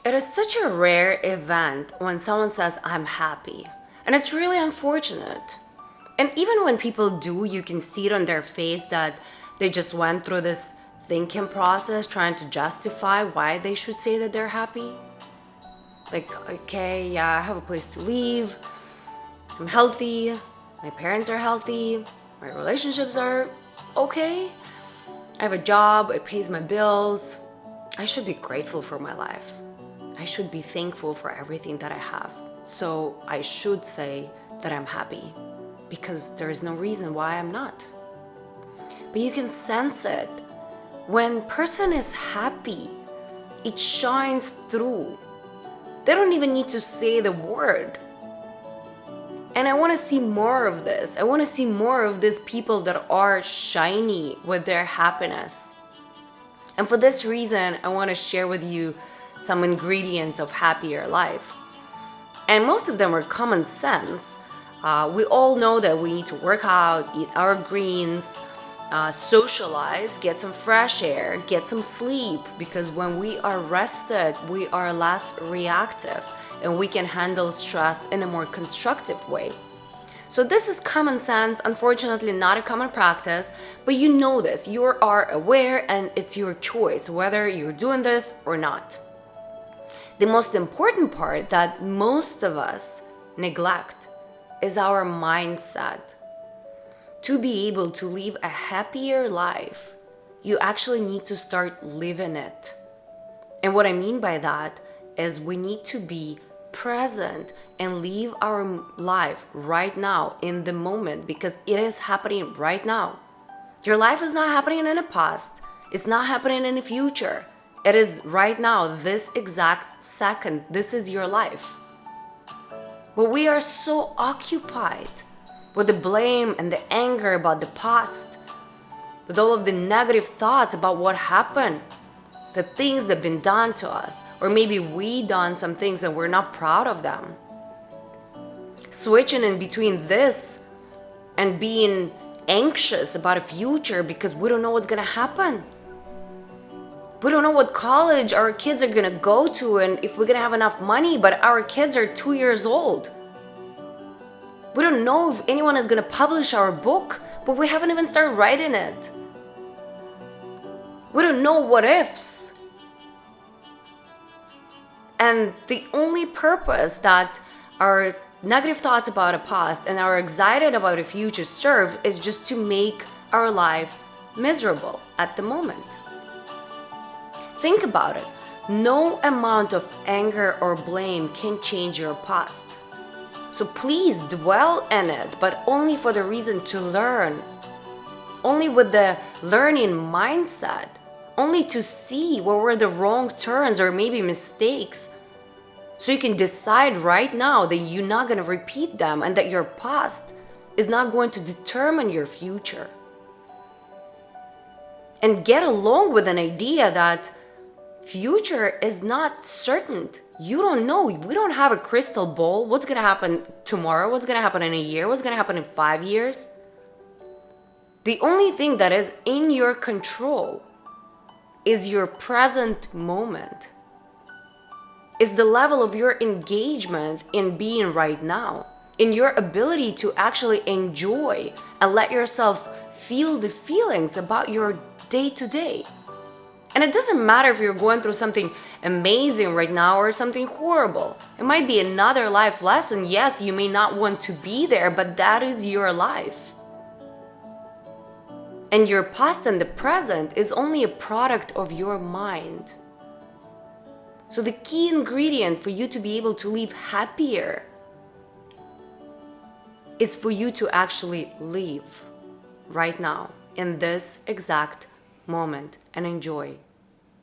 It is such a rare event when someone says, I'm happy. And it's really unfortunate. And even when people do, you can see it on their face that they just went through this thinking process trying to justify why they should say that they're happy. Like, okay, yeah, I have a place to live, I'm healthy, my parents are healthy, my relationships are okay, I have a job, it pays my bills. I should be grateful for my life. I should be thankful for everything that I have. So I should say that I'm happy because there is no reason why I'm not. But you can sense it. When person is happy, it shines through. They don't even need to say the word. And I want to see more of this. I want to see more of these people that are shiny with their happiness. And for this reason, I want to share with you some ingredients of happier life. And most of them are common sense. We all know that we need to work out, eat our greens, socialize, get some fresh air, get some sleep, because when we are rested, we are less reactive and we can handle stress in a more constructive way. So this is common sense, unfortunately not a common practice, but you know this, you are aware, and it's your choice whether you're doing this or not. The most important part that most of us neglect is our mindset. To be able to live a happier life, you actually need to start living it. And what I mean by that is we need to be present and live our life right now in the moment, because it is happening right now. Your life is not happening in the past. It's not happening in the future. It is right now, this exact second. This is your life. But we are so occupied with the blame and the anger about the past, with all of the negative thoughts about what happened, the things that have been done to us, or maybe we done some things and we're not proud of them. Switching in between this and being anxious about a future because we don't know what's gonna happen. We don't know what college our kids are gonna go to and if we're gonna have enough money, but our kids are 2 years old. We don't know if anyone is gonna publish our book, but we haven't even started writing it. We don't know what ifs. And the only purpose that our negative thoughts about the past and our anxiety about the future serve is just to make our life miserable at the moment. Think about it. No amount of anger or blame can change your past. So please dwell in it, but only for the reason to learn. Only with the learning mindset. Only to see what were the wrong turns or maybe mistakes. So you can decide right now that you're not going to repeat them and that your past is not going to determine your future. And get along with an idea that future is not certain. You don't know. We don't have a crystal ball. What's going to happen tomorrow? What's going to happen in a year? What's going to happen in 5 years? The only thing that is in your control is your present moment. Is the level of your engagement in being right now, in your ability to actually enjoy and let yourself feel the feelings about your day to day. And it doesn't matter if you're going through something amazing right now or something horrible. It might be another life lesson. Yes, you may not want to be there, but that is your life. And your past and the present is only a product of your mind. So the key ingredient for you to be able to live happier is for you to actually live right now in this exact moment and enjoy.